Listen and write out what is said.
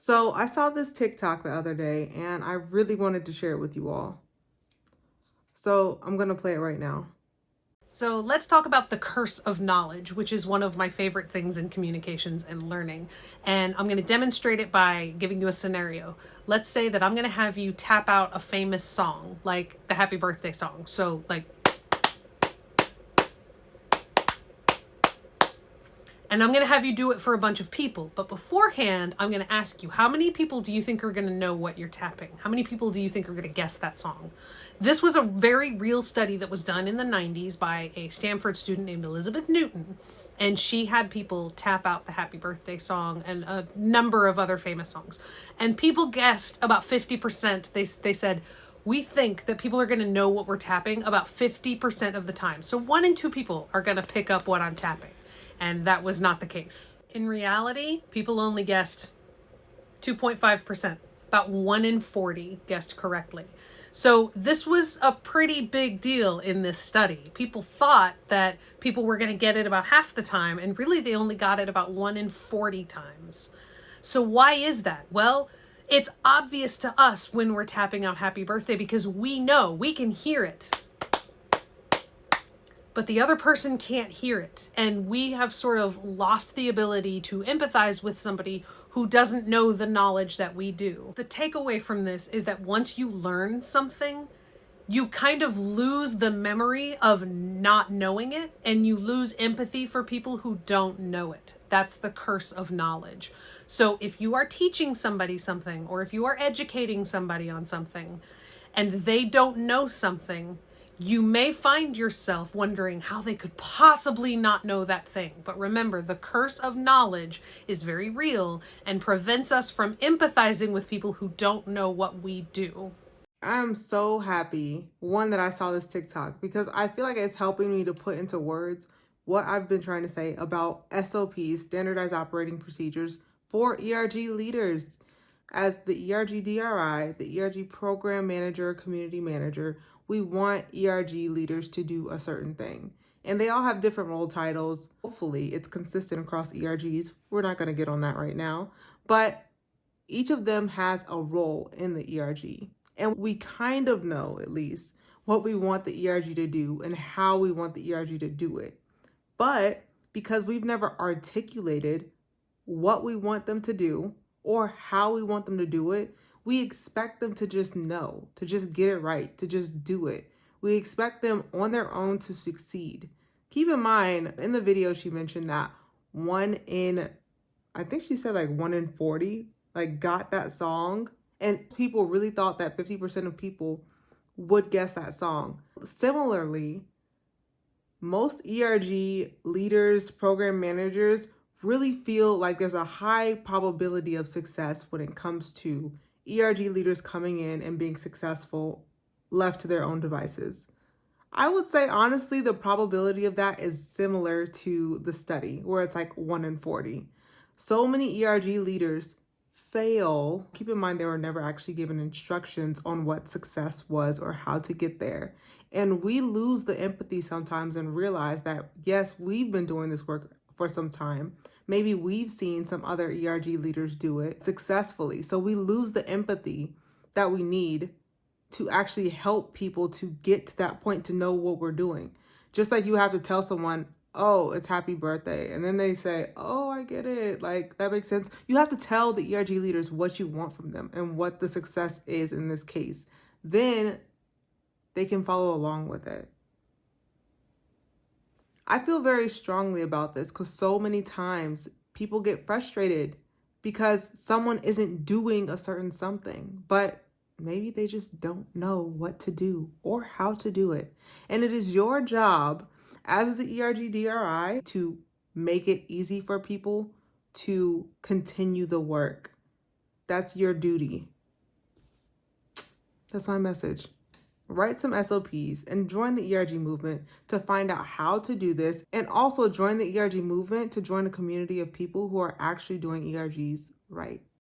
So I saw this TikTok the other day and I really wanted to share it with you all. So I'm going to play it right now. So let's talk about the curse of knowledge, which is one of my favorite things in communications and learning. And I'm going to demonstrate it by giving you a scenario. Let's say that I'm going to have you tap out a famous song, like the Happy Birthday song. So and I'm going to have you do it for a bunch of people. But beforehand, I'm going to ask you, how many people do you think are going to know what you're tapping? How many people do you think are going to guess that song? This was a very real study that was done in the 90s by a Stanford student named Elizabeth Newton. And she had people tap out the Happy Birthday song and a number of other famous songs. And people guessed about 50%. They said, we think that people are going to know what we're tapping about 50% of the time. So 1 in 2 people are going to pick up what I'm tapping. And that was not the case. In reality, people only guessed 2.5%. About 1 in 40 guessed correctly. So this was a pretty big deal in this study. People thought that people were going to get it about half the time, and really they only got it about 1 in 40 times. So why is that? Well, it's obvious to us when we're tapping out Happy Birthday because we know, we can hear it. But the other person can't hear it. And we have sort of lost the ability to empathize with somebody who doesn't know the knowledge that we do. The takeaway from this is that once you learn something, you kind of lose the memory of not knowing it, and you lose empathy for people who don't know it. That's the curse of knowledge. So if you are teaching somebody something, or if you are educating somebody on something, and they don't know something, you may find yourself wondering how they could possibly not know that thing. But remember, the curse of knowledge is very real and prevents us from empathizing with people who don't know what we do. I'm so happy, one, that I saw this TikTok because I feel like it's helping me to put into words what I've been trying to say about SOPs, standardized operating procedures, for ERG leaders. As the ERG DRI, the ERG program manager, community manager, we want ERG leaders to do a certain thing. And they all have different role titles. Hopefully it's consistent across ERGs. We're not going to get on that right now. But each of them has a role in the ERG. And we kind of know, at least, what we want the ERG to do and how we want the ERG to do it. But because we've never articulated what we want them to do or how we want them to do it, we expect them to just know, to just get it right, to just do it. We expect them on their own to succeed. Keep in mind, in the video, she mentioned that 1 in, I think she said like 1 in 40, like got that song. And people really thought that 50% of people would guess that song. Similarly, most ERG leaders, program managers really feel like there's a high probability of success when it comes to ERG leaders coming in and being successful left to their own devices. I would say, honestly, the probability of that is similar to the study where it's like 1 in 40. So many ERG leaders fail. Keep in mind, they were never actually given instructions on what success was or how to get there. And we lose the empathy sometimes and realize that, yes, we've been doing this work for some time. Maybe we've seen some other ERG leaders do it successfully. So we lose the empathy that we need to actually help people to get to that point to know what we're doing. Just like you have to tell someone, oh, it's happy birthday. And then they say, oh, I get it. Like, that makes sense. You have to tell the ERG leaders what you want from them and what the success is in this case. Then they can follow along with it. I feel very strongly about this because so many times people get frustrated because someone isn't doing a certain something, but maybe they just don't know what to do or how to do it. And it is your job as the ERG DRI to make it easy for people to continue the work. That's your duty. That's my message. Write some SOPs and join the ERG movement to find out how to do this, and also join the ERG movement to join a community of people who are actually doing ERGs right.